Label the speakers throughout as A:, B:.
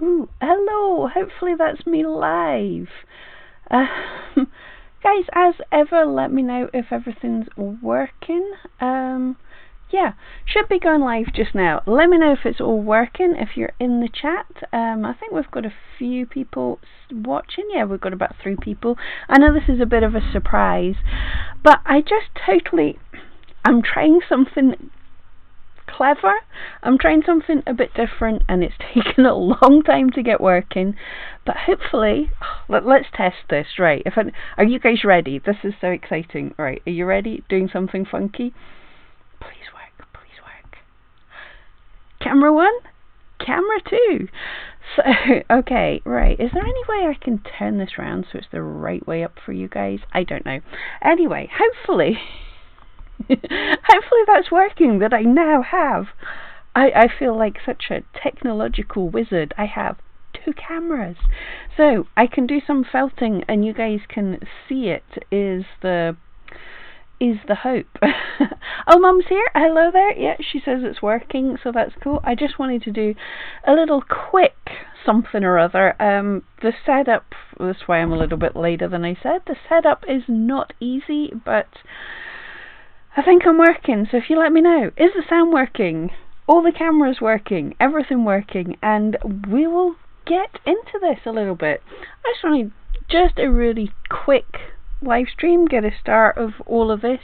A: Ooh, hello, hopefully that's me live. Guys, as ever, let me know if everything's working. Yeah, should be going live just now. Let me know if it's all working, if you're in the chat. I think we've got a few people watching. Yeah, we've got about 3 people. I know this is a bit of a surprise, but I'm trying something clever. I'm trying something a bit different, and it's taken a long time to get working, but hopefully let's test this. Right, are you guys ready? This is so exciting. Right, are you ready? Doing something funky? Please work, please work. Camera 1, camera 2. So okay, right, is there any way I can turn this around so it's the right way up for you guys? I don't know. Anyway, hopefully hopefully that's working, that I now have. I feel like such a technological wizard. I have 2 cameras. So I can do some felting and you guys can see it is the hope. Oh, Mum's here. Hello there. Yeah, she says it's working, so that's cool. I just wanted to do a little quick something or other. The setup, that's why I'm a little bit later than I said. The setup is not easy, but I think I'm working, so if you let me know. Is the sound working? All the cameras working? Everything working? And we will get into this a little bit. I just wanted just a really quick live stream, get a start of all of this.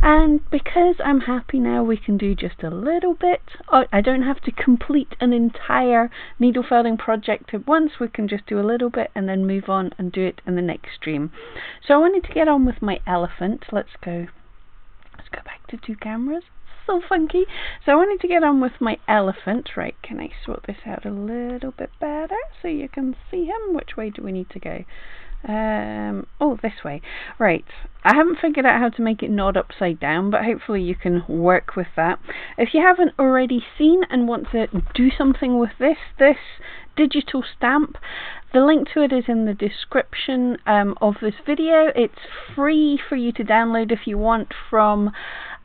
A: And because I'm happy now, we can do just a little bit. I don't have to complete an entire needle felting project at once. We can just do a little bit and then move on and do it in the next stream. So I wanted to get on with my elephant. Let's go back to 2 cameras. So funky. So I wanted to get on with my elephant. Right, can I sort this out a little bit better so you can see him? Which way do we need to go? Oh, this way. Right, I haven't figured out how to make it not upside down, but hopefully you can work with that. If you haven't already seen and want to do something with this digital stamp, the link to it is in the description of this video. It's free for you to download if you want from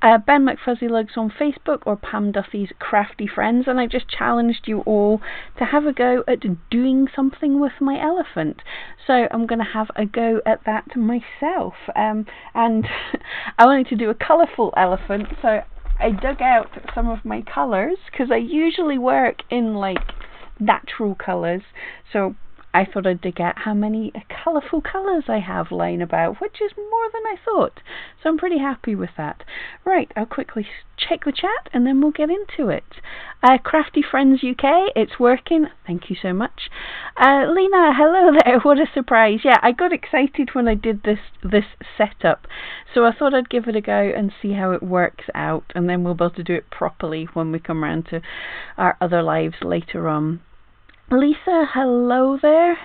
A: Ben McFuzzyLugs on Facebook or Pam Duthie's Crafty Friends, and I just challenged you all to have a go at doing something with my elephant. So I'm going to have a go at that myself, and I wanted to do a colourful elephant, so I dug out some of my colours, because I usually work in like natural colours, so I thought I'd dig out how many colourful colours I have lying about, which is more than I thought. So I'm pretty happy with that. Right, I'll quickly check the chat and then we'll get into it. Crafty Friends UK, it's working. Thank you so much. Lena, hello there. What a surprise. Yeah, I got excited when I did this setup. So I thought I'd give it a go and see how it works out, and then we'll be able to do it properly when we come around to our other lives later on. Lisa, hello there.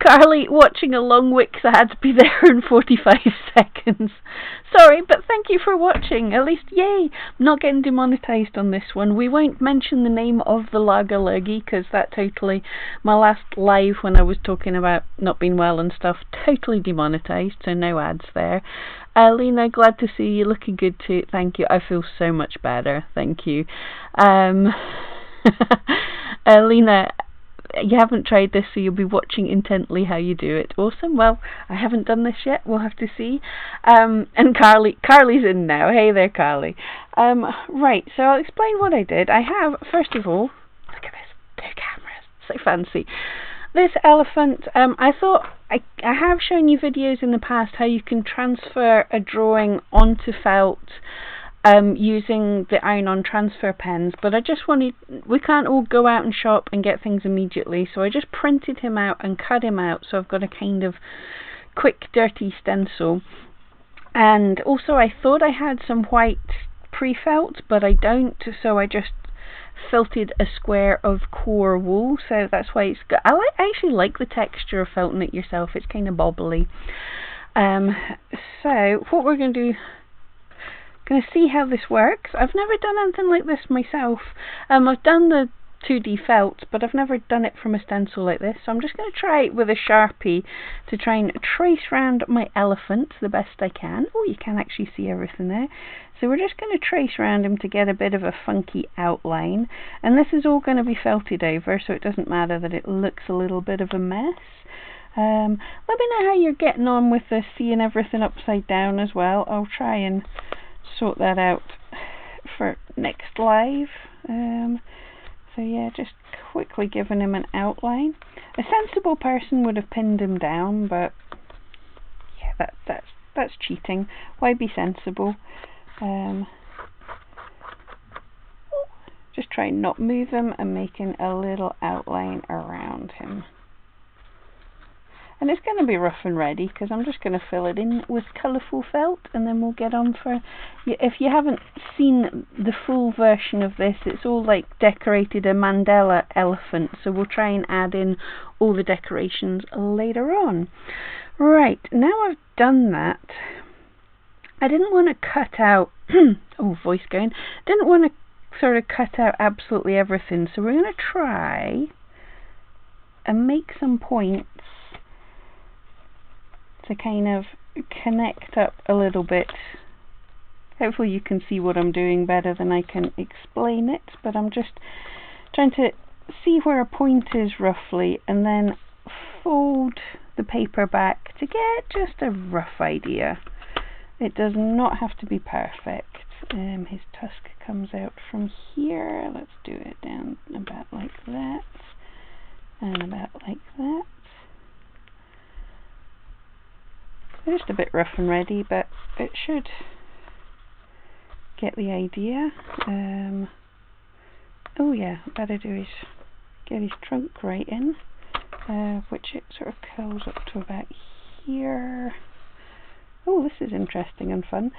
A: Carly, watching a long Wix ad, be there in 45 seconds. Sorry, but thank you for watching. At least, yay, I'm not getting demonetized on this one. We won't mention the name of the Lager Lurgy, because that totally, my last live when I was talking about not being well and stuff, totally demonetized, so no ads there. Lena, glad to see you, looking good too. Thank you. I feel so much better. Thank you. Lena, you haven't tried this, so you'll be watching intently how you do it. Awesome. Well, I haven't done this yet. We'll have to see. And Carly's in now. Hey there, Carly. Right, so I'll explain what I did. I have, first of all, look at this, 2 cameras. So fancy. This elephant, I thought, I have shown you videos in the past how you can transfer a drawing onto felt using the iron-on transfer pens, but I just wanted, we can't all go out and shop and get things immediately, so I just printed him out and cut him out, so I've got a kind of quick dirty stencil. And also I thought I had some white pre-felt, but I don't, so I just felted a square of core wool, so that's why it's good. I actually like the texture of felting it yourself. It's kind of bobbly. So what we're going to do, going to see how this works. I've never done anything like this myself. I've done the 2D felt, but I've never done it from a stencil like this, so I'm just going to try it with a Sharpie to try and trace around my elephant the best I can. Oh, you can actually see everything there. So we're just going to trace around him to get a bit of a funky outline, and this is all going to be felted over, so it doesn't matter that it looks a little bit of a mess. Let me know how you're getting on with the seeing everything upside down as well. I'll try and sort that out for next live. So yeah, just quickly giving him an outline. A sensible person would have pinned him down, but yeah, that's cheating. Why be sensible? Just try and not move him and making a little outline around him. And it's going to be rough and ready because I'm just going to fill it in with colourful felt, and then we'll get on for... If you haven't seen the full version of this, it's all like decorated a Mandela elephant, so we'll try and add in all the decorations later on. Right, now I've done that, I didn't want to cut out... oh, voice going. Didn't want to sort of cut out absolutely everything, so we're going to try and make some points to kind of connect up a little bit. Hopefully you can see what I'm doing better than I can explain it, but I'm just trying to see where a point is roughly and then fold the paper back to get just a rough idea. It does not have to be perfect. His tusk comes out from here. Let's do it down about like that and about like that. Just a bit rough and ready, but it should get the idea. Oh yeah, what better do is get his trunk right in, which it sort of curls up to about here. Oh, this is interesting and fun.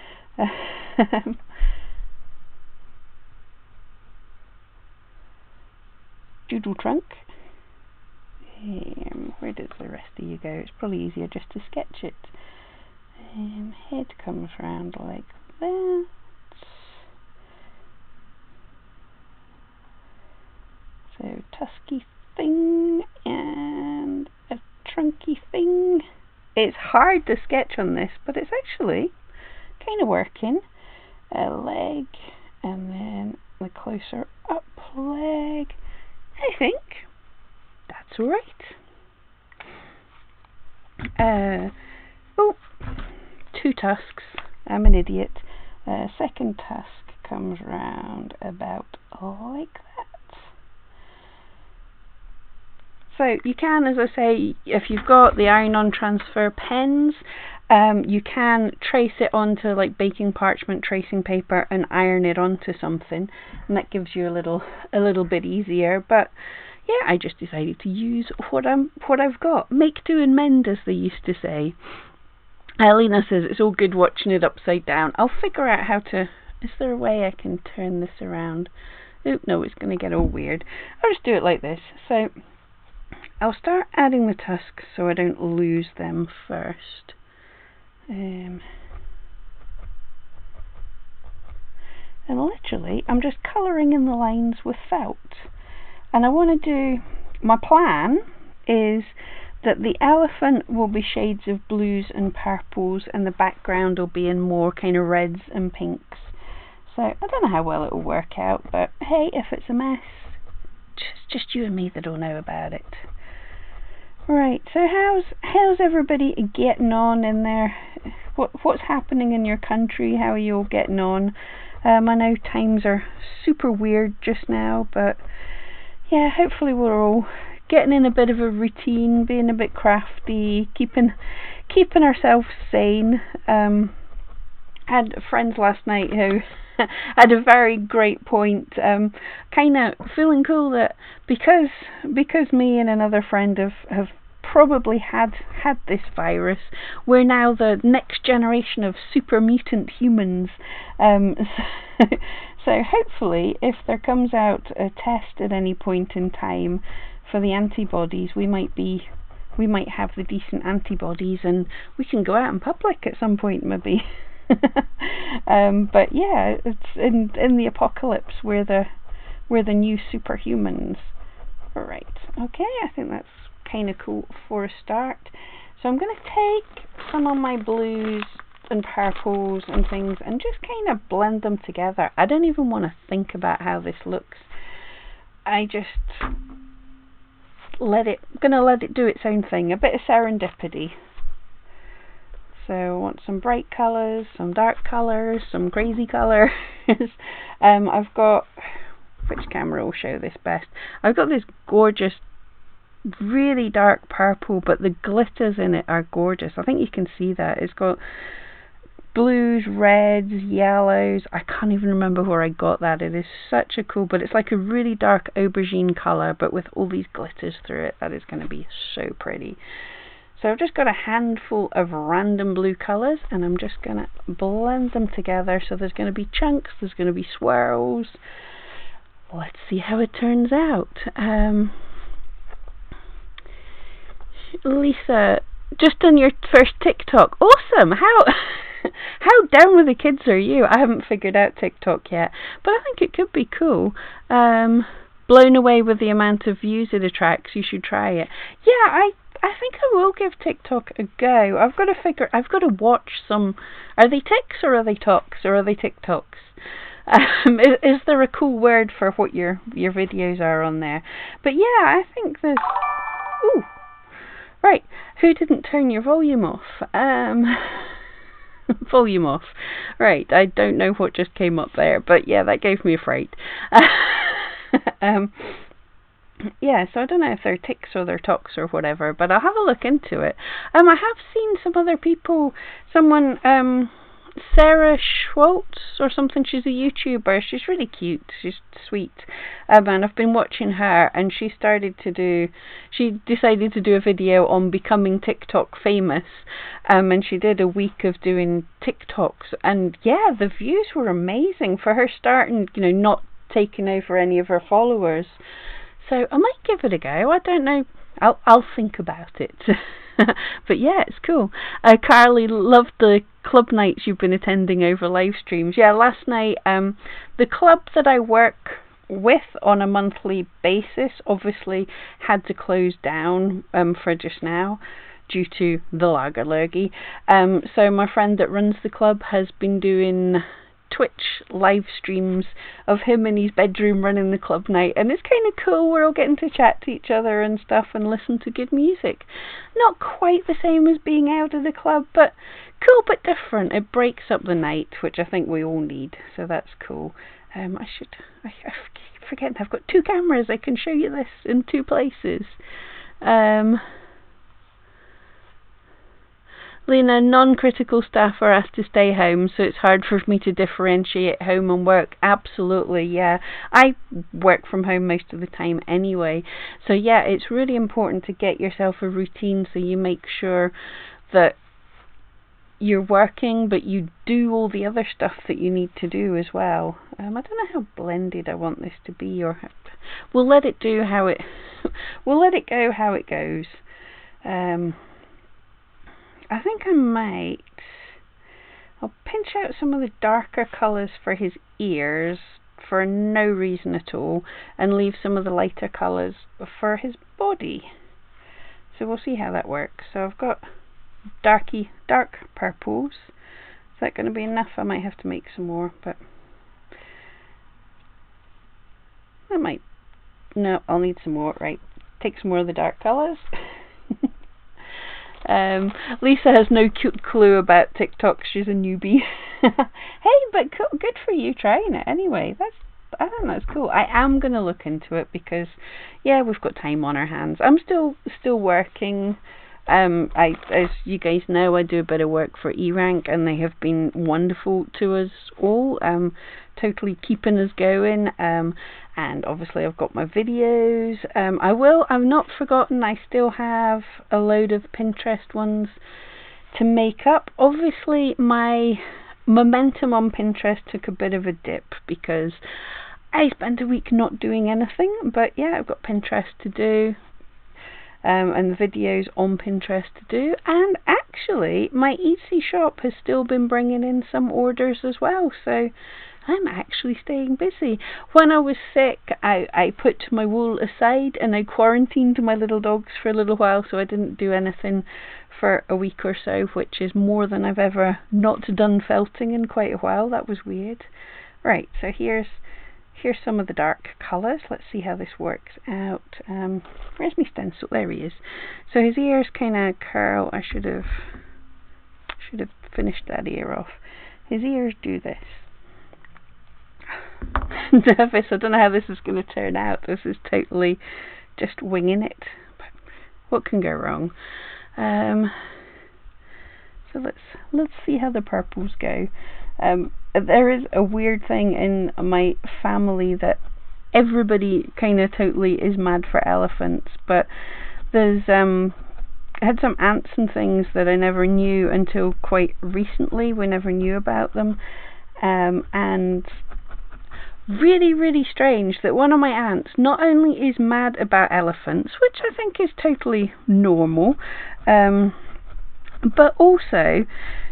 A: Doodle trunk. Where does the rest of you go? It's probably easier just to sketch it. Head comes round like that. So tusky thing and a trunky thing. It's hard to sketch on this, but it's actually kind of working. A leg and then the closer up leg. I think that's all right. Oh, 2 tusks. I'm an idiot. Second tusk comes round about like that. So you can, as I say, if you've got the iron-on transfer pens, you can trace it onto like baking parchment tracing paper and iron it onto something, and that gives you a little bit easier. But yeah, I just decided to use what I've got. Make do and mend, as they used to say. Lena says it's all good watching it upside down. I'll figure out how to... Is there a way I can turn this around? Oop, no, it's going to get all weird. I'll just do it like this. So I'll start adding the tusks so I don't lose them first. And literally, I'm just colouring in the lines with felt. And I want to do... My plan is that the elephant will be shades of blues and purples, and the background will be in more kind of reds and pinks. So I don't know how well it will work out, but hey, if it's a mess, just you and me that'll know about it. Right, so how's everybody getting on in there? What's happening in your country? How are you all getting on? I know times are super weird just now, but yeah, hopefully we're all getting in a bit of a routine, being a bit crafty, keeping ourselves sane. Had friends last night who had a very great point, kind of feeling cool that because me and another friend have probably had this virus, we're now the next generation of super mutant humans. So hopefully, if there comes out a test at any point in time for the antibodies, we might have the decent antibodies, and we can go out in public at some point maybe. But yeah, it's in the apocalypse, we're we're the new superhumans. Right, okay, I think that's kind of cool for a start. So I'm going to take some of my blues and purples and things and just kind of blend them together. I don't even want to think about how this looks. I just gonna let it do its own thing, a bit of serendipity. So I want some bright colours, some dark colours, some crazy colours. I've got, which camera will show this best? I've got this gorgeous, really dark purple, but the glitters in it are gorgeous. I think you can see that. It's got blues, reds, yellows. I can't even remember where I got that. It is such a cool, but it's like a really dark aubergine colour, but with all these glitters through it. That is going to be so pretty. So I've just got a handful of random blue colours, and I'm just going to blend them together. So there's going to be chunks, there's going to be swirls. Let's see how it turns out. Lisa, just on your first TikTok. Awesome! How down with the kids are you? I haven't figured out TikTok yet, but I think it could be cool. Blown away with the amount of views it attracts. You should try it. Yeah, I think I will give TikTok a go. I've got to watch some. Are they tics or are they talks or are they TikToks? Is there a cool word for what your videos are on there? But yeah, I think there's. Ooh, right. Who didn't turn your volume off? Volume off. Right, I don't know what just came up there, but yeah, that gave me a fright. Yeah, so I don't know if they're tics or they're talks or whatever, but I'll have a look into it. I have seen some other people, someone, Sarah Schwartz or something, she's a YouTuber, she's really cute, she's sweet, and I've been watching her, and she decided to do a video on becoming TikTok famous, and she did a week of doing TikToks, and yeah, the views were amazing for her starting, not taking over any of her followers. So I might give it a go. I don't know. I'll think about it. But yeah, it's cool. Carly, loved the club nights you've been attending over live streams. Yeah, last night, the club that I work with on a monthly basis obviously had to close down for just now due to the lagerlurgy. So my friend that runs the club has been doing Twitch live streams of him in his bedroom running the club night, and it's kind of cool. We're all getting to chat to each other and stuff and listen to good music. Not quite the same as being out of the club, but cool but different. It breaks up the night, which I think we all need, so that's cool. I forget, I've got 2 cameras. I can show you this in 2 places. Lena, non-critical staff are asked to stay home, so it's hard for me to differentiate home and work. Absolutely, yeah. I work from home most of the time anyway. So yeah, it's really important to get yourself a routine so you make sure that you're working, but you do all the other stuff that you need to do as well. I don't know how blended I want this to be, or we'll let it do how it. We'll let it go how it goes. I think I might. I'll pinch out some of the darker colours for his ears for no reason at all, and leave some of the lighter colours for his body. So we'll see how that works. So I've got dark purples. Is that going to be enough? I might have to make some more, but I might. No, I'll need some more. Right, take some more of the dark colours. Lisa has no clue about TikTok. She's a newbie. Hey, but cool, good for you trying it anyway. I think that's cool. I am going to look into it because, yeah, we've got time on our hands. I'm still working. As you guys know, I do a bit of work for E-Rank, and they have been wonderful to us all, totally keeping us going, and obviously I've got my videos. I've not forgotten, I still have a load of Pinterest ones to make up. Obviously my momentum on Pinterest took a bit of a dip because I spent a week not doing anything, but yeah, I've got Pinterest to do. And the videos on Pinterest to do, and actually my Etsy shop has still been bringing in some orders as well, so I'm actually staying busy. When I was sick, I put my wool aside and I quarantined my little dogs for a little while, so I didn't do anything for a week or so, which is more than I've ever not done felting in quite a while. That was weird. Right, so here's some of the dark colours. Let's see how this works out. Where's my stencil? There he is. So his ears kind of curl. I should have finished that ear off. His ears do this. Nervous. I don't know how this is going to turn out. This is totally just winging it. But what can go wrong? So let's see how the purples go. There is a weird thing in my family that everybody kind of totally is mad for elephants, but there's I had some aunts and things that I never knew until quite recently. We never knew about them, and really, really strange that one of my aunts not only is mad about elephants, which I think is totally normal, but also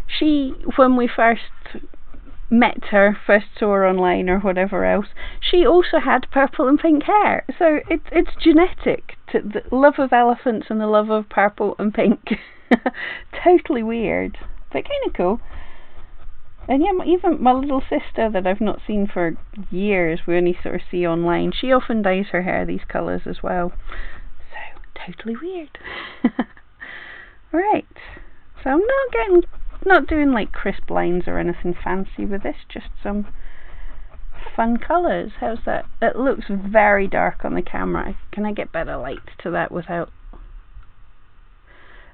A: she, when we first met her, first saw her online or whatever else, she also had purple and pink hair. So it's genetic, to the love of elephants and the love of purple and pink. Totally weird, but kind of cool. And yeah, even my little sister that I've not seen for years, we only sort of see online, she often dyes her hair these colours as well. So, totally weird. Right, so I'm not doing like crisp lines or anything fancy with this, just some fun colours. How's that? It looks very dark on the camera. Can I get better light to that without...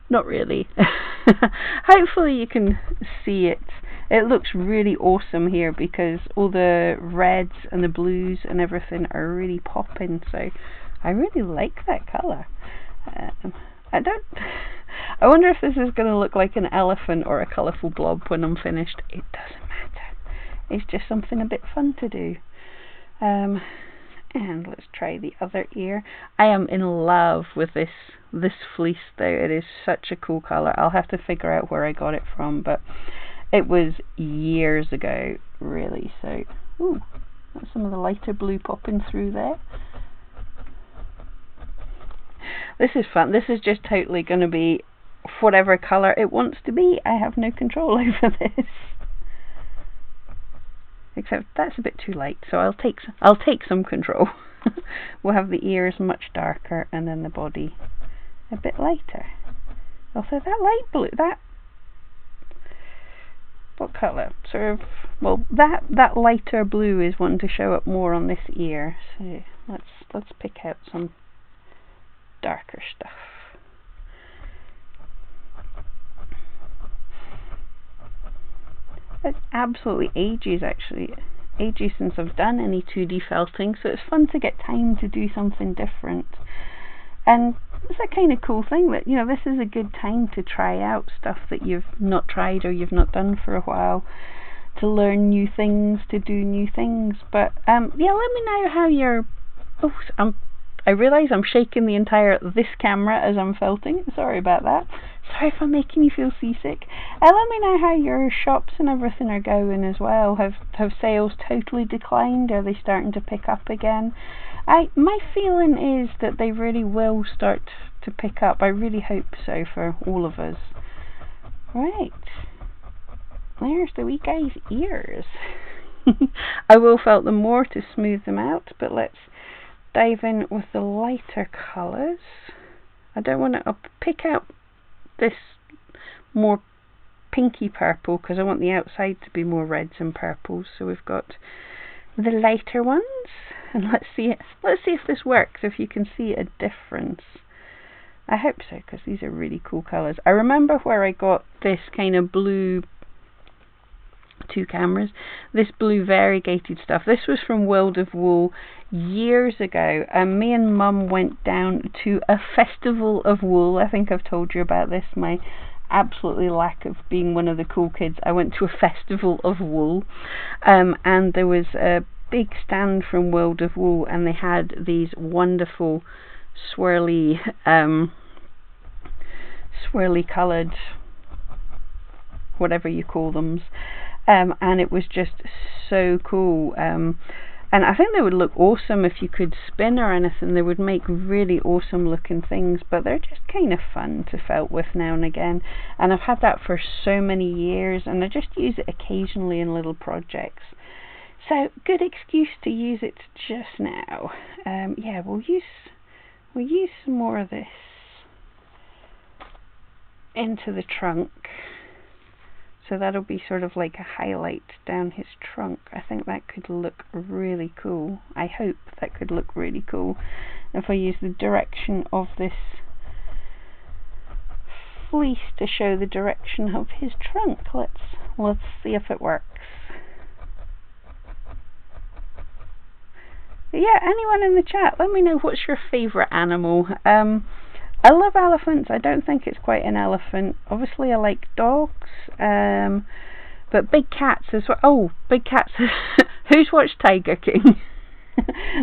A: Not really. Hopefully you can see it. It looks really awesome here because all the reds and the blues and everything are really popping, so I really like that colour. I wonder if this is going to look like an elephant or a colourful blob when I'm finished. It doesn't matter. It's just something a bit fun to do. And let's try the other ear. I am in love with this fleece though. It is such a cool colour. I'll have to figure out where I got it from, but it was years ago, really. So, ooh, that's some of the lighter blue popping through there. This is fun. This is just totally going to be whatever colour it wants to be. I have no control over this. Except that's a bit too light, so I'll take some control. We'll have the ears much darker and then the body a bit lighter. Also that light blue, what colour? Sort of, well, that lighter blue is wanting to show up more on this ear. So let's pick out some darker stuff. It's absolutely ages since I've done any 2D felting, so it's fun to get time to do something different. And it's a kind of cool thing that, you know, this is a good time to try out stuff that you've not tried or you've not done for a while, to learn new things, to do new things. But yeah, let me know how you're... Oh, I realise I'm shaking the entire this camera as I'm felting. Sorry about that. Sorry if I'm making you feel seasick. Let me know how your shops and everything are going as well. Have sales totally declined? Are they starting to pick up again? My feeling is that they really will start to pick up. I really hope so for all of us. Right. There's the wee guy's ears. I will felt them more to smooth them out, but let's dive in with the lighter colours. I don't want to pick out this more pinky purple because I want the outside to be more reds and purples. So we've got the lighter ones, and let's see if this works, if you can see a difference. I hope so, because these are really cool colours. I remember where I got this kind of blue, two cameras, this blue variegated stuff. This was from World of Wool years ago, and me and Mum went down to a festival of wool. I think I've told you about this, my absolutely lack of being one of the cool kids. I went to a festival of wool, and there was a big stand from World of Wool, and they had these wonderful swirly coloured, whatever you call them, and it was just so cool. And I think they would look awesome if you could spin or anything. They would make really awesome looking things, but they're just kind of fun to felt with now and again. And I've had that for so many years, and I just use it occasionally in little projects. So good excuse to use it just now. Yeah, we'll use some more of this into the trunk. So that'll be sort of like a highlight down his trunk. I think that could look really cool. I hope that could look really cool. If I use the direction of this fleece to show the direction of his trunk, let's see if it works. But yeah, anyone in the chat, let me know what's your favourite animal. I love elephants. I don't think it's quite an elephant. Obviously I like dogs, but big cats as well. Oh, big cats. Who's watched Tiger King?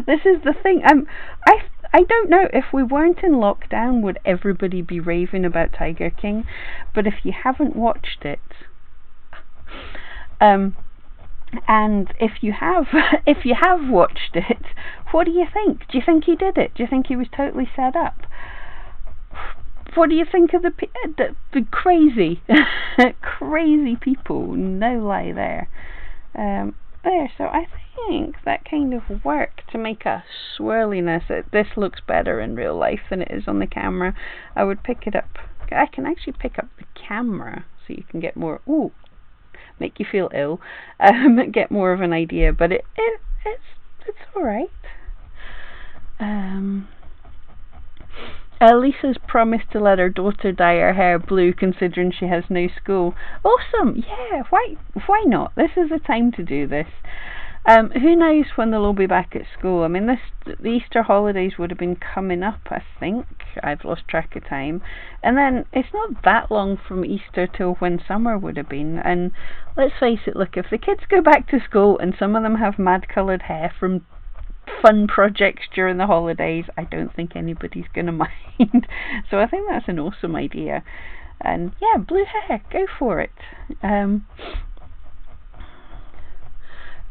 A: This is the thing. I don't know, if we weren't in lockdown, would everybody be raving about Tiger King? But if you haven't watched it, and if you have watched it, what do you think? Do you think he did it? Do you think he was totally set up? What do you think of the crazy, crazy people? No lie there. So I think that kind of worked to make a swirliness. This looks better in real life than it is on the camera. I would pick it up. I can actually pick up the camera so you can get more. Ooh, make you feel ill. Get more of an idea, but it's all right. Lisa's promised to let her daughter dye her hair blue, considering she has no school. Awesome! Yeah, why not? This is the time to do this. Who knows when they'll all be back at school? I mean, the Easter holidays would have been coming up, I think. I've lost track of time. And then it's not that long from Easter till when summer would have been. And let's face it, look, if the kids go back to school and some of them have mad coloured hair from fun projects during the holidays, I don't think anybody's going to mind. So I think that's an awesome idea. And yeah, blue hair, go for it.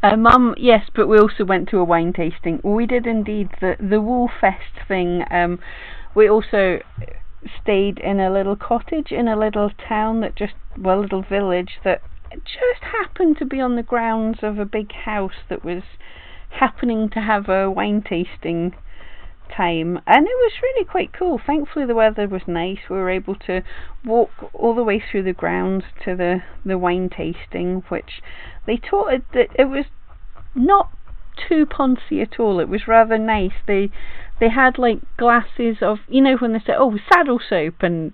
A: Mum, yes, but we also went to a wine tasting. We did indeed. The Wool Fest thing. We also stayed in a little cottage in a little town little village that just happened to be on the grounds of a big house that was happening to have a wine tasting time, and it was really quite cool. Thankfully the weather was nice. We were able to walk all the way through the grounds to the wine tasting, which they taught it that it was not too poncy at all. It was rather nice. They had like glasses of, you know, when they say, oh, saddle soap and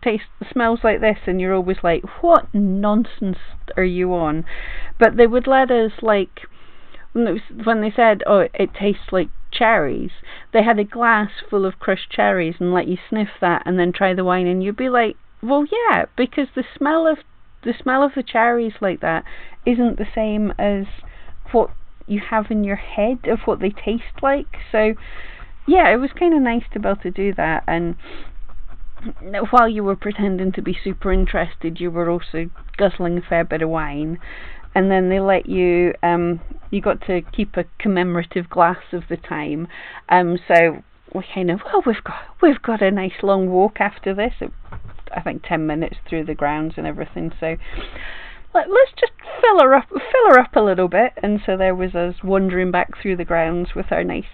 A: smells like this, and you're always like, what nonsense are you on? But they would let us, like, when they said, oh, it tastes like cherries, they had a glass full of crushed cherries and let you sniff that and then try the wine, and you'd be like, well, yeah, because the smell of the cherries like that isn't the same as what you have in your head of what they taste like. So yeah, it was kind of nice to be able to do that, and while you were pretending to be super interested, you were also guzzling a fair bit of wine. And then they let you, you got to keep a commemorative glass of the time. So we kind of, well, we've got a nice long walk after this. I think 10 minutes through the grounds and everything. So let's just fill her up a little bit. And so there was us wandering back through the grounds with our nice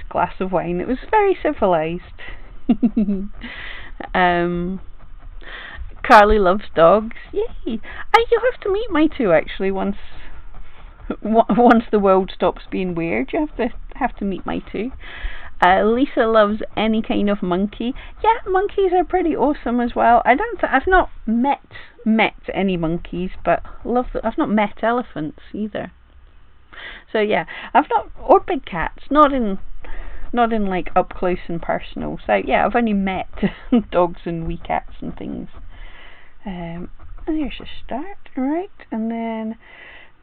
A: glass of wine. It was very civilized. Carly loves dogs. Yay! You'll have to meet my two actually once the world stops being weird. You have to meet my two. Lisa loves any kind of monkey. Yeah, monkeys are pretty awesome as well. I've not met any monkeys, but I've not met elephants either. So yeah, or big cats, not in like up close and personal. So yeah, I've only met dogs and wee cats and things. And there's a start, right? And then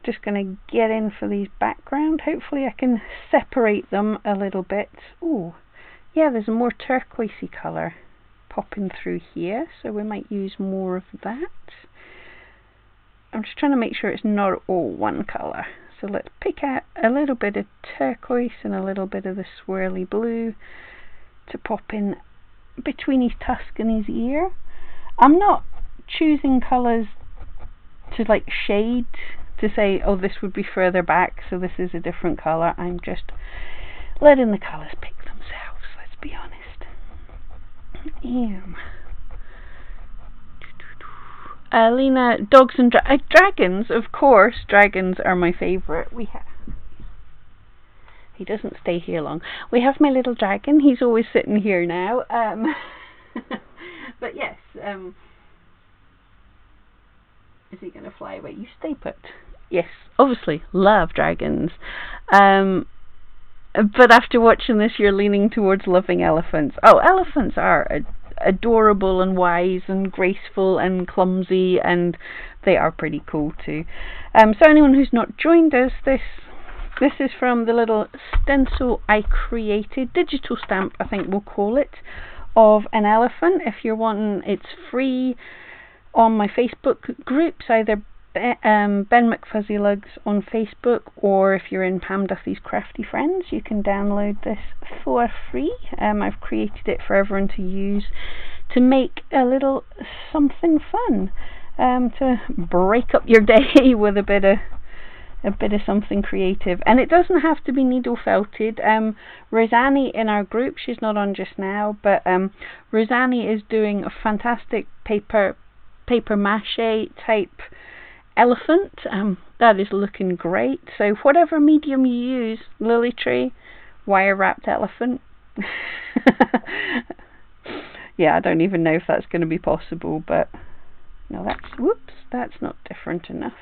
A: just going to get in for these background. Hopefully I can separate them a little bit. Oh, yeah, there's a more turquoisey colour popping through here, so we might use more of that. I'm just trying to make sure it's not all one colour. So let's pick out a little bit of turquoise and a little bit of the swirly blue to pop in between his tusk and his ear. I'm not choosing colours to like shade, to say, oh, this would be further back, so this is a different colour. I'm just letting the colours pick themselves, let's be honest. Lena, dogs and dragons, of course. Dragons are my favourite. He doesn't stay here long. We have my little dragon. He's always sitting here now. But yes, is he going to fly away? You stay put. Yes, obviously, love dragons. But after watching this, you're leaning towards loving elephants. Oh, elephants are adorable and wise and graceful and clumsy, and they are pretty cool too. So anyone who's not joined us, this is from the little stencil I created, digital stamp I think we'll call it, of an elephant. If you're wanting, it's free on my Facebook groups, either Ben McFuzzyLugs on Facebook, or if you're in Pam Duthie's Crafty Friends, you can download this for free. I've created it for everyone to use to make a little something fun, to break up your day with a bit of something creative. And it doesn't have to be needle felted. Rosannie in our group, she's not on just now, but Rosannie is doing a fantastic paper mache type elephant. That is looking great. So whatever medium you use, lily tree, wire wrapped elephant. Yeah, I don't even know if that's going to be possible, but no, that's not different enough.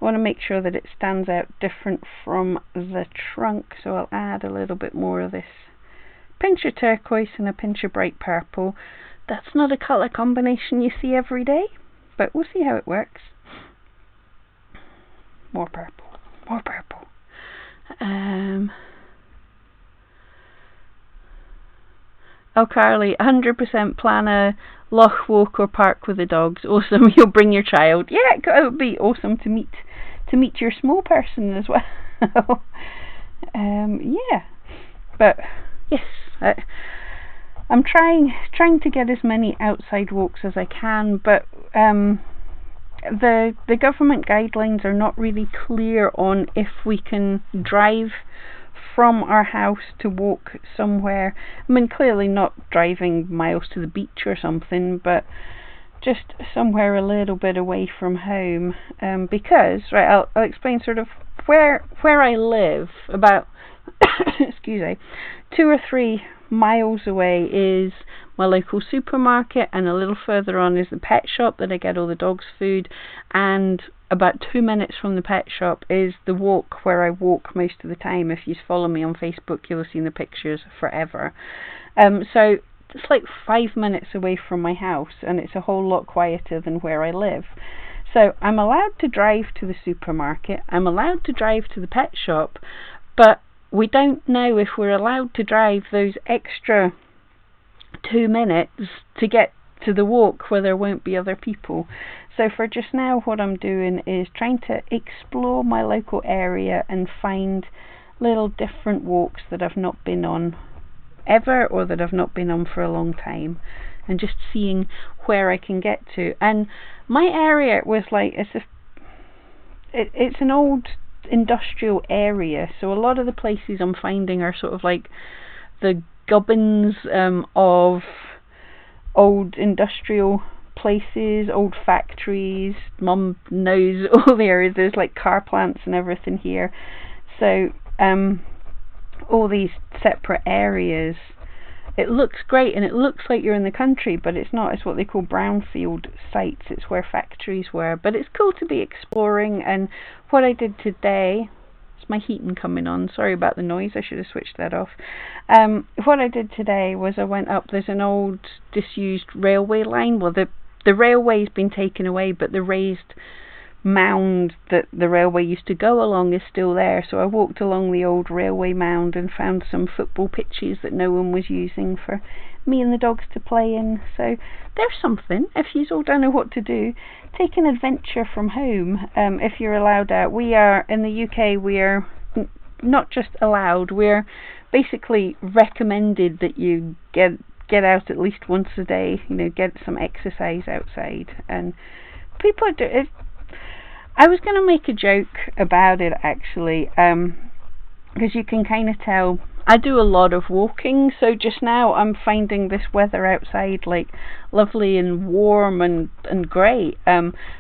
A: I want to make sure that it stands out different from the trunk, so I'll add a little bit more of this pinch of turquoise and a pinch of bright purple. That's not a colour combination you see every day, but we'll see how it works. More purple, more purple. Oh, Carly, 100% plan a loch walk or park with the dogs. Awesome, you'll bring your child. Yeah, it would be awesome to meet your small person as well. Yeah, but yes, I'm trying to get as many outside walks as I can, but the government guidelines are not really clear on if we can drive from our house to walk somewhere. I mean, clearly not driving miles to the beach or something, but just somewhere a little bit away from home, because, right, I'll explain sort of where I live. About excuse me, 2 or 3 miles away is my local supermarket, and a little further on is the pet shop that I get all the dogs' food, and about 2 minutes from the pet shop is the walk where I walk most of the time. If you follow me on Facebook, you'll have seen the pictures forever. So it's like 5 minutes away from my house, and it's a whole lot quieter than where I live. So I'm allowed to drive to the supermarket, I'm allowed to drive to the pet shop, but we don't know if we're allowed to drive those extra 2 minutes to get to the walk where there won't be other people. So for just now, what I'm doing is trying to explore my local area and find little different walks that I've not been on ever, or that I've not been on for a long time, and just seeing where I can get to. And my area was like, it's an old industrial area, so a lot of the places I'm finding are sort of like the gubbins of old industrial places, old factories. Mum knows all the areas. There's like car plants and everything here, so all these separate areas. It looks great and it looks like you're in the country, but it's not. It's what they call brownfield sites. It's where factories were, but it's cool to be exploring. And what I did today, it's my heating coming on, sorry about the noise, I should have switched that off. What I did today was I went up, there's an old disused railway line. Well, the railway's been taken away, but the raised mound that the railway used to go along is still there, so I walked along the old railway mound and found some football pitches that no one was using for me and the dogs to play in. So there's something. If you all don't know what to do, take an adventure from home, if you're allowed out. We are, in the UK, we are not just allowed, we're basically recommended that you get out at least once a day, get some exercise outside. And people do it. I was going to make a joke about it, actually, because you can kind of tell I do a lot of walking, so just now I'm finding this weather outside like lovely and warm and great,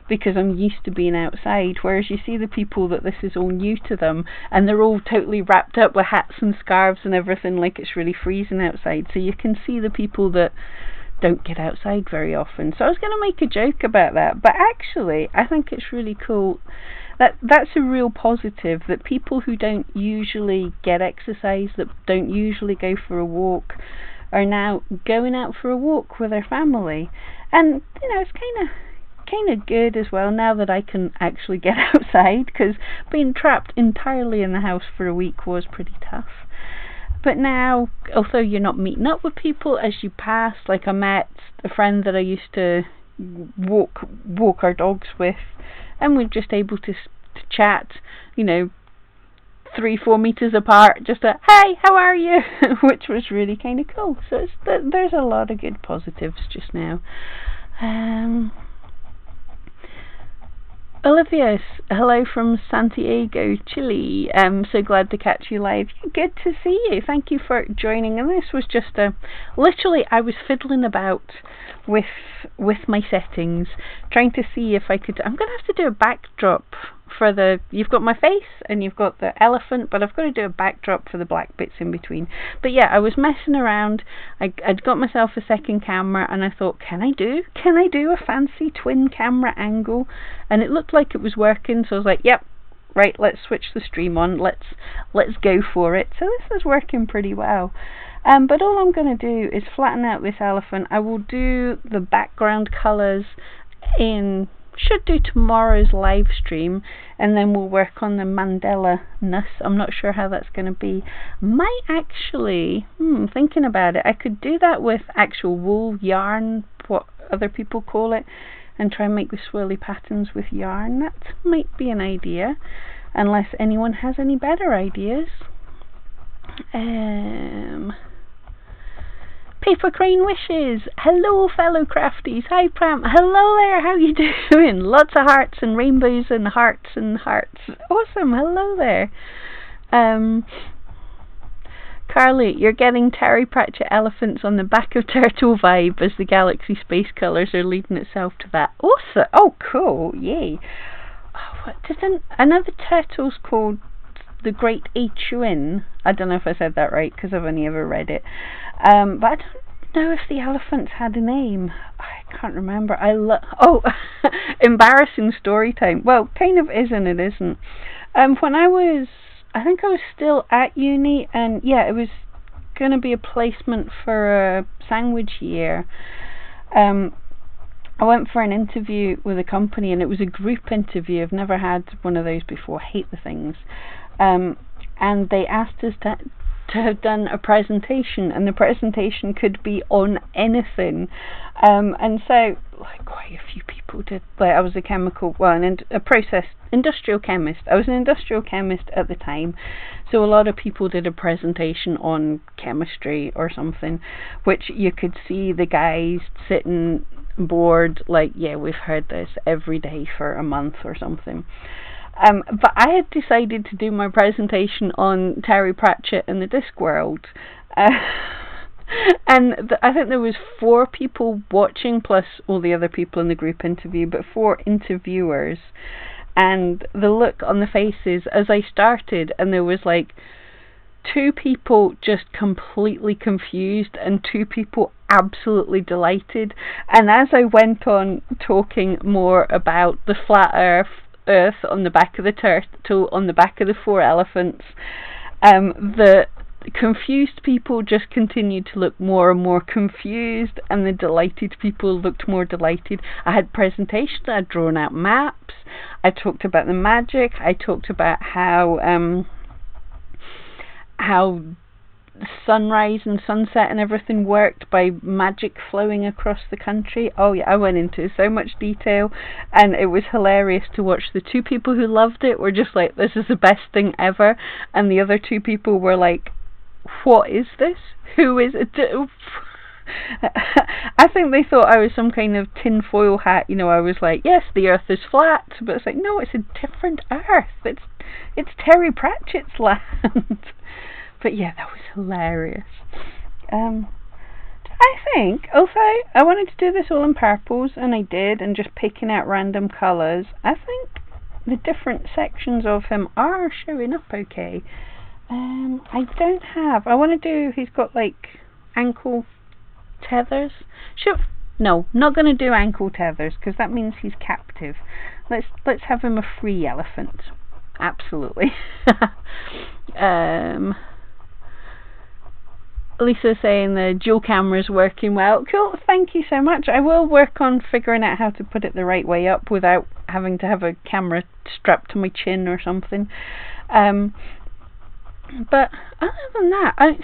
A: because I'm used to being outside, whereas you see the people that this is all new to them, and they're all totally wrapped up with hats and scarves and everything like it's really freezing outside, so you can see the people that don't get outside very often. So I was going to make a joke about that, but actually I think it's really cool. That's a real positive, that people who don't usually get exercise, that don't usually go for a walk, are now going out for a walk with their family. And it's kind of good as well now that I can actually get outside, because being trapped entirely in the house for a week was pretty tough. But now, although you're not meeting up with people as you pass, like I met a friend that I used to walk our dogs with, and we're just able to chat, 3-4 meters apart, just a hey, how are you, which was really kind of cool. So there's a lot of good positives just now. Olivia's, hello from Santiago, Chile. So glad to catch you live. Good to see you. Thank you for joining. And this was just literally I was fiddling about with my settings, trying to see if I could. I'm going to have to do a backdrop for you've got my face and you've got the elephant, but I've got to do a backdrop for the black bits in between. But yeah, I was messing around. I'd got myself a second camera, and I thought, can I do a fancy twin camera angle? And it looked like it was working, so I was like, yep, right, let's switch the stream on, let's go for it. So this is working pretty well. But all I'm going to do is flatten out this elephant. I will do the background colours should do tomorrow's live stream, and then we'll work on the Mandela-ness. I'm not sure how that's going to be. Might actually, thinking about it, I could do that with actual wool yarn, what other people call it, and try and make the swirly patterns with yarn. That might be an idea, unless anyone has any better ideas. Paper Crane Wishes, hello fellow crafties. Hi Pram, hello there, how you doing? Lots of hearts and rainbows and hearts and hearts. Awesome, hello there. Carly, you're getting Terry Pratchett elephants on the back of turtle vibe as the galaxy space colours are leading itself to that. Awesome, oh cool, yay. Another turtle's called the Great Achuin. I don't know if I said that right, because I've only ever read it. But I don't know if the elephants had a name. I can't remember. Embarrassing story time. Well, kind of is and it isn't. When I think I was still at uni, and yeah, it was going to be a placement for a sandwich year. I went for an interview with a company, and it was a group interview. I've never had one of those before. I hate the things. And they asked us to have done a presentation, and the presentation could be on anything. And so, quite a few people did. I was industrial chemist. I was an industrial chemist at the time, so a lot of people did a presentation on chemistry or something, which you could see the guys sitting bored, yeah, we've heard this every day for a month or something. But I had decided to do my presentation on Terry Pratchett and the Discworld. And I think there was 4 people watching, plus all the other people in the group interview, but 4 interviewers. And the look on the faces as I started, and there was 2 people just completely confused and 2 people absolutely delighted. And as I went on talking more about the flat earth on the back of the turtle, on the back of the 4 elephants, the confused people just continued to look more and more confused, and the delighted people looked more delighted. I had presentations, I had drawn out maps, I talked about the magic, I talked about how sunrise and sunset and everything worked by magic flowing across the country. Oh yeah, I went into so much detail, and it was hilarious to watch. The two people who loved it were just like, this is the best thing ever, and the other two people were like, what is this? Who is it? I think they thought I was some kind of tinfoil hat, you know. I was like, yes, the earth is flat, but it's like, no, it's a different earth. It's Terry Pratchett's land. But yeah, that was hilarious. I think, although I wanted to do this all in purples, and I did, and just picking out random colours, I think the different sections of him are showing up okay. I want to do, he's got like ankle tethers. No, not going to do ankle tethers, because that means he's captive. Let's have him a free elephant. Absolutely. Lisa saying the dual camera is working well. Cool, thank you so much. I will work on figuring out how to put it the right way up without having to have a camera strapped to my chin or something. But other than that, I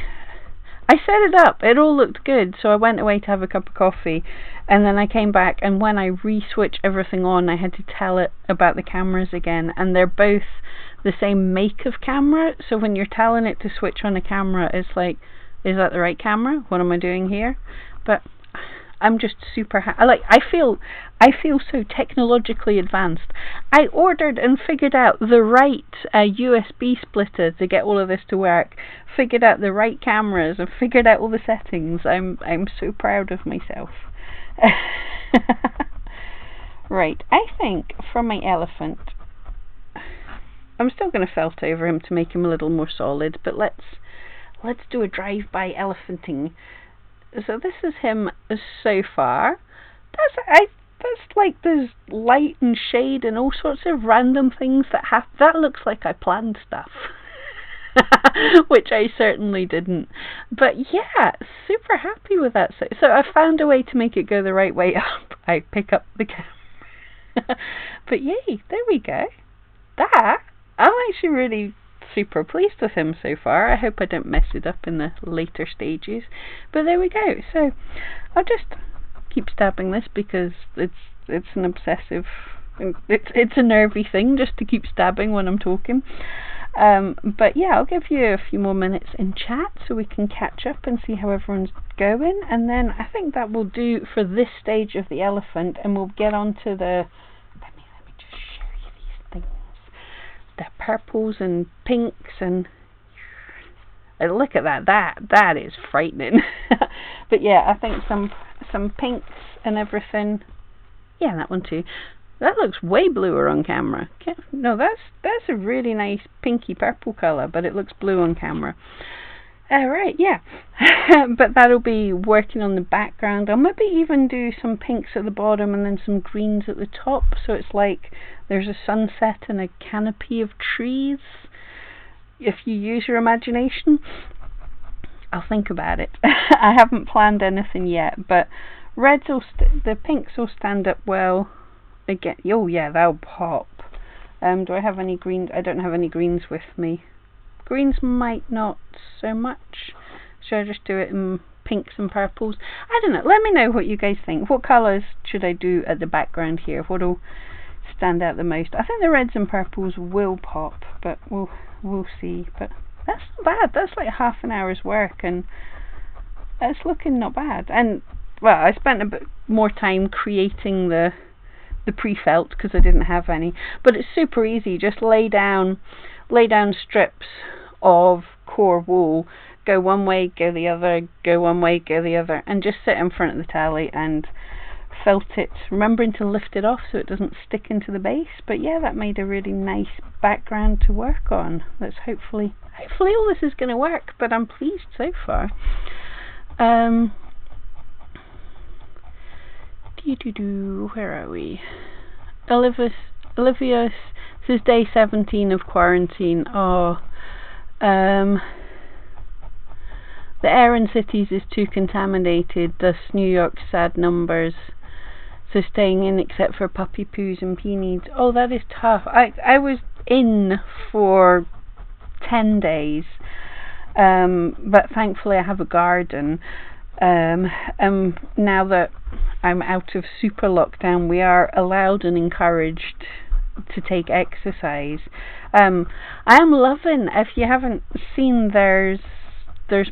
A: set it up. It all looked good, so I went away to have a cup of coffee, and then I came back, and when I re-switched everything on, I had to tell it about the cameras again, and they're both the same make of camera, so when you're telling it to switch on a camera, it's like, is that the right camera? What am I doing here? But I'm just super I feel so technologically advanced. I ordered and figured out the right USB splitter to get all of this to work. Figured out the right cameras and figured out all the settings. I'm so proud of myself. Right, I think for my elephant, I'm still going to felt over him to make him a little more solid, but let's do a drive-by elephanting. So this is him so far. That's like there's light and shade and all sorts of random things that looks like I planned stuff. Which I certainly didn't. But yeah, super happy with that. So I found a way to make it go the right way up. I pick up the camera. But yay, there we go. I'm actually really super pleased with him so far. I hope I don't mess it up in the later stages, but there we go. So I'll just keep stabbing this because it's an obsessive, it's a nervy thing just to keep stabbing when I'm talking. But yeah, I'll give you a few more minutes in chat so we can catch up and see how everyone's going, and then I think that will do for this stage of the elephant, and we'll get on to the the purples and pinks, and look at that is frightening. But yeah, I think some pinks and everything. Yeah, that one too. That looks way bluer on camera. No, that's a really nice pinky purple colour, but it looks blue on camera. Right, yeah. But that'll be working on the background. I'll maybe even do some pinks at the bottom and then some greens at the top, so it's like there's a sunset and a canopy of trees. If you use your imagination, I'll think about it. I haven't planned anything yet, but the pinks will stand up well. Again, oh yeah, that'll pop. Do I have any greens? I don't have any greens with me. Greens might not so much. Should I just do it in pinks and purples? I don't know. Let me know what you guys think. What colours should I do at the background here? What'll stand out the most? I think the reds and purples will pop, but we'll see. But that's not bad. That's like half an hour's work, and it's looking not bad. And well, I spent a bit more time creating the pre-felt because I didn't have any. But it's super easy. Just lay down strips of core wool, go one way, go the other, go one way, go the other, and just sit in front of the tally and felt it, remembering to lift it off so it doesn't stick into the base. But yeah, that made a really nice background to work on. Let's hopefully all this is going to work, but I'm pleased so far. Where are we? Olivia, this is day 17 of quarantine. The air in cities is too contaminated, thus New York's sad numbers. So staying in except for puppy poos and pee needs. Oh, that is tough. I was in for 10 days, but thankfully I have a garden. Now that I'm out of super lockdown, we are allowed and encouraged to take exercise. I am loving, if you haven't seen, there's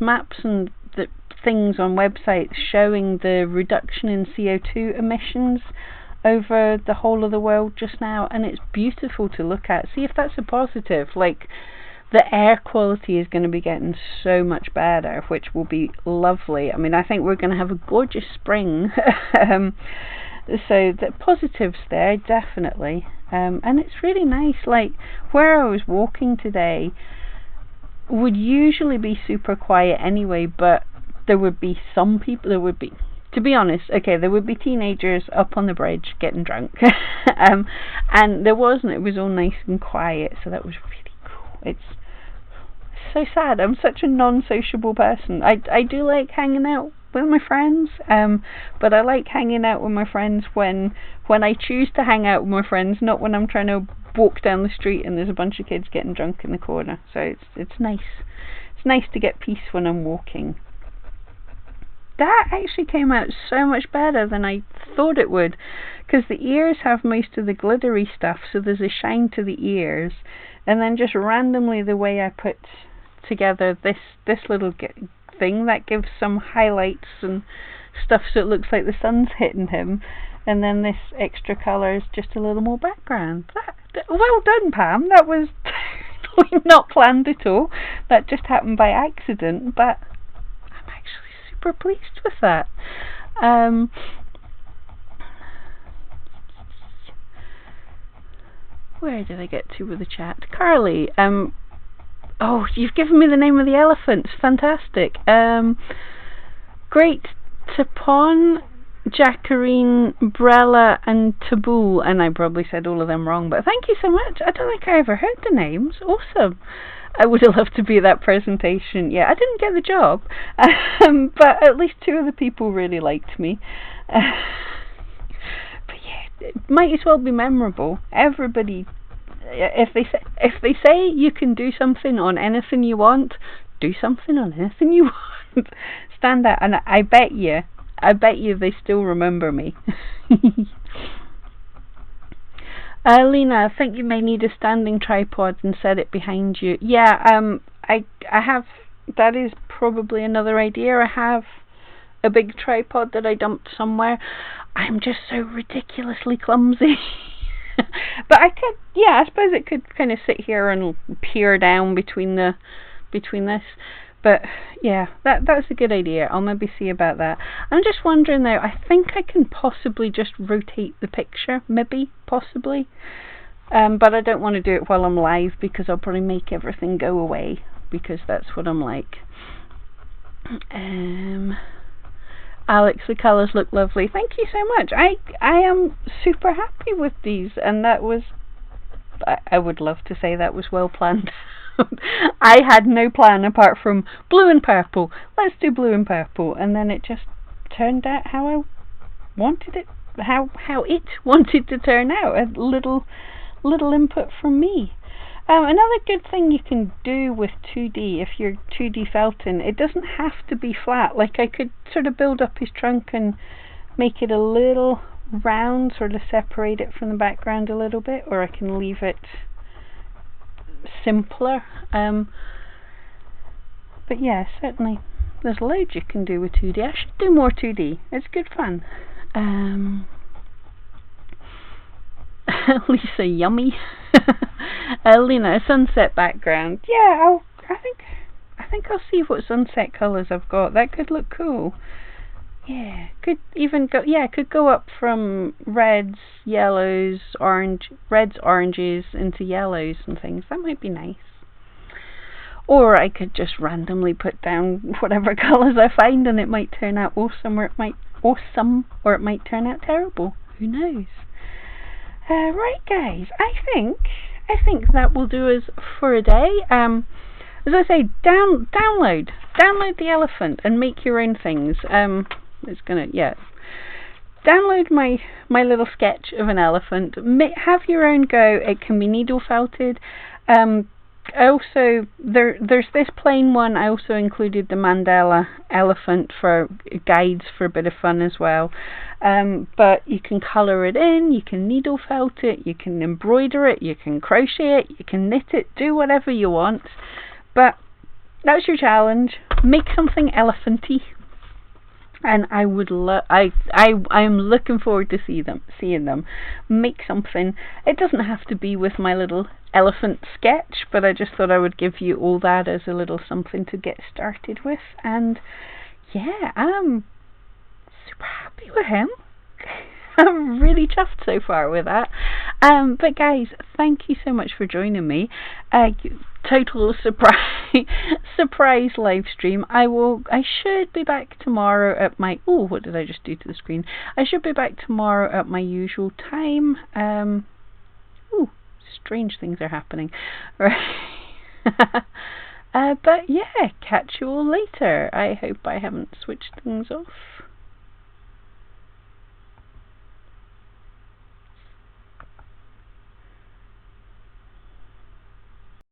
A: maps and things on websites showing the reduction in CO2 emissions over the whole of the world just now, and it's beautiful to look at. See if that's a positive. Like, the air quality is going to be getting so much better, which will be lovely. I mean, I think we're going to have a gorgeous spring. So the positives there, definitely. And it's really nice. Like, where I was walking today would usually be super quiet anyway, but there would be some people, to be honest, there would be teenagers up on the bridge getting drunk. And there wasn't, it was all nice and quiet, so that was really cool. It's so sad. I'm such a non-sociable person. I do like hanging out with my friends, but I like hanging out with my friends when I choose to hang out with my friends, not when I'm trying to walk down the street and there's a bunch of kids getting drunk in the corner. So it's nice. It's nice to get peace when I'm walking. That actually came out so much better than I thought it would, because the ears have most of the glittery stuff, so there's a shine to the ears, and then just randomly the way I put together this little thing that gives some highlights and stuff, so it looks like the sun's hitting him, and then this extra colour is just a little more background. Well done, Pam. That was totally not planned at all. That just happened by accident, but I'm actually super pleased with that. Where did I get to with the chat? Carly, oh, you've given me the name of the elephants. Fantastic. Great Tapon, Jacarine, Brella, and Taboo, and I probably said all of them wrong, but thank you so much. I don't think I ever heard the names. Awesome. I would have loved to be at that presentation. Yeah, I didn't get the job, but at least 2 of the people really liked me. But yeah, it might as well be memorable. Everybody, if they say you can do something on anything you want, do something on anything you want. Stand out, and I bet you they still remember me. Lena, I think you may need a standing tripod and set it behind you. Yeah, I have. That is probably another idea. I have a big tripod that I dumped somewhere. I'm just so ridiculously clumsy. But I could, yeah, I suppose it could kind of sit here and peer down between this. But yeah, that's a good idea. I'll maybe see about that. I'm just wondering though, I think I can possibly just rotate the picture, possibly. But I don't want to do it while I'm live, because I'll probably make everything go away, because that's what I'm like. Alex, the colours look lovely. Thank you so much. I am super happy with these, and that was, I would love to say that was well planned. I had no plan apart from blue and purple. Let's do blue and purple, and then it just turned out how I wanted it, how it wanted to turn out. A little input from me. Another good thing you can do with 2D, if you're 2D felting, it doesn't have to be flat. Like, I could sort of build up his trunk and make it a little round, sort of separate it from the background a little bit, or I can leave it simpler. But yeah, certainly there's loads you can do with 2D. I should do more 2D. It's good fun. Lisa, yummy. Lena, sunset background. Yeah, I think I'll see what sunset colours I've got. That could look cool. Yeah, could go up from reds, yellows, oranges into yellows and things. That might be nice. Or I could just randomly put down whatever colours I find, and it might turn out awesome, or it might turn out terrible. Who knows? Right, guys. I think that will do us for a day. as I say, download the elephant and make your own things. It's gonna, yeah. Download my little sketch of an elephant. Have your own go. It can be needle felted. Also, there's this plain one. I also included the Mandela elephant for guides for a bit of fun as well. But you can colour it in, you can needle felt it, you can embroider it, you can crochet it, you can knit it, do whatever you want. But that's your challenge. Make something elephanty. And I would I'm looking forward to seeing them. Make something. It doesn't have to be with my little elephant sketch, but I just thought I would give you all that as a little something to get started with. And yeah, I'm super happy with him. I'm really chuffed so far with that. But guys, thank you so much for joining me. Total surprise live stream. I should be back tomorrow at my, oh, what did I just do to the screen? I should be back tomorrow at my usual time. Strange things are happening. Right. But yeah, catch you all later. I hope I haven't switched things off.